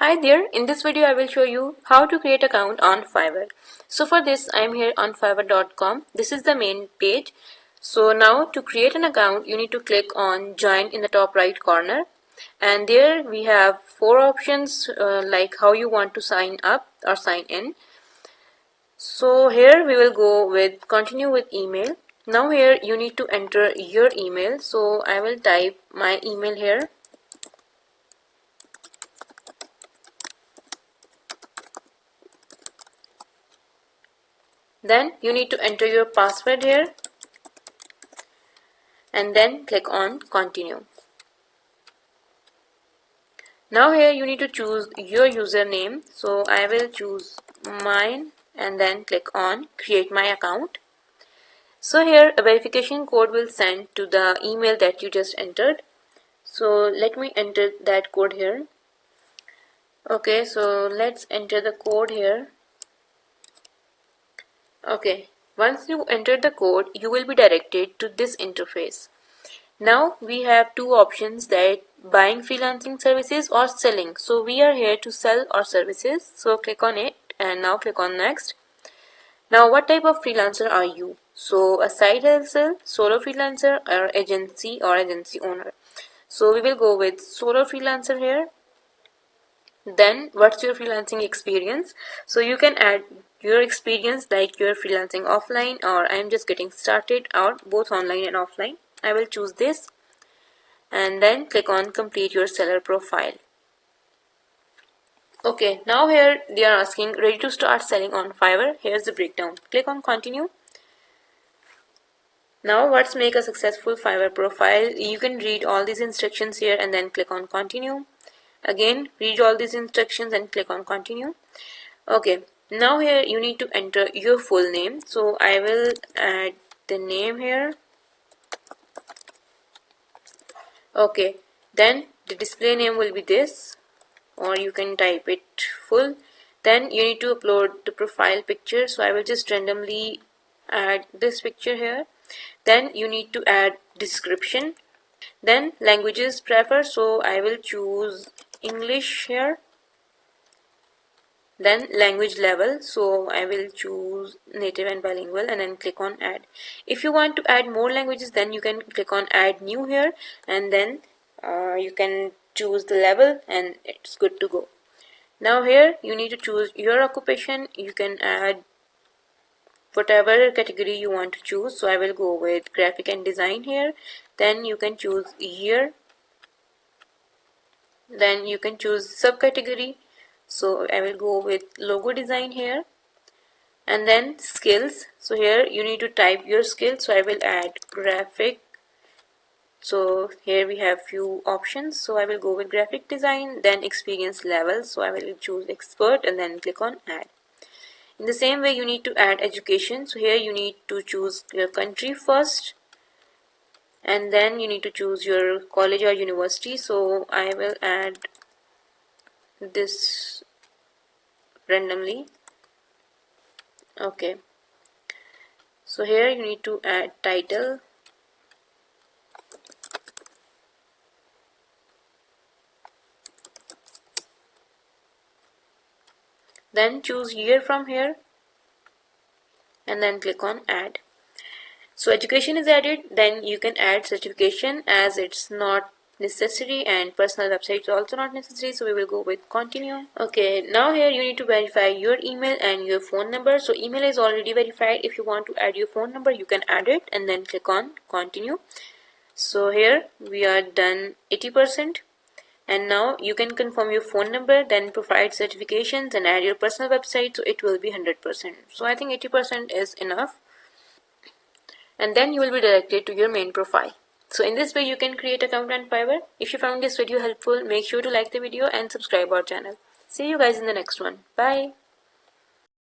Hi there, in this video I will show you how to create account on Fiverr. So for this I am here on fiverr.com. This is the main page. So now to create an account you need to click on join in the top right corner, and there we have four options like how you want to sign up or sign in. So here we will go with continue with email. Now here you need to enter your email. So I will type my email here. Then you need to enter your password here and then click on continue. Now here you need to choose your username. So I will choose mine and then click on create my account. So here a verification code will send to the email that you just entered. So let me enter that code here. Okay, so let's enter the code here. Okay, once you enter the code, you will be directed to this interface. Now we have two options, that buying freelancing services or selling. So we are here to sell our services. So click on it and now click on next. Now what type of freelancer are you? So a side hustle, solo freelancer, or agency owner. So we will go with solo freelancer here. Then what's your freelancing experience? So you can add your experience like you're freelancing offline or I'm just getting started, or both online and offline. I will choose this and then click on complete your seller profile. Okay, now here they are asking ready to start selling on Fiverr. Here's the breakdown. Click on continue. Now what's make a successful Fiverr profile? You can read all these instructions here and then click on continue. Again, read all these instructions and click on continue. Okay, now here you need to enter your full name. So I will add the name here. Okay, then the display name will be this, or you can type it full. Then you need to upload the profile picture. So I will just randomly add this picture here. Then you need to add description. Then languages prefer, so I will choose English here. Then language level, so I will choose native and bilingual and then click on add. If you want to add more languages, then you can click on add new here and then you can choose the level and it's good to go. Now here you need to choose your occupation. You can add whatever category you want to choose. So I will go with graphic and design here. Then you can choose year. Then you can choose subcategory. So I will go with logo design here. And then skills. So here you need to type your skills. So I will add graphic. So here we have few options. So I will go with graphic design. Then experience level. So I will choose expert and then click on add. In the same way you need to add education. So here you need to choose your country first. And then you need to choose your college or university. So I will add this randomly. Okay, so here you need to add title. Then choose year from here and then click on add. So education is added. Then you can add certification as it's not necessary, and personal website is also not necessary, so we will go with continue. Okay, now here you need to verify your email and your phone number. So email is already verified. If you want to add your phone number, you can add it and then click on continue. So here we are done 80%, and now you can confirm your phone number, then provide certifications and add your personal website, so it will be 100%. So I think 80% is enough, and then you will be directed to your main profile. So in this way you can create account on Fiverr. If you found this video helpful, make sure to like the video and subscribe our channel. See you guys in the next one. Bye.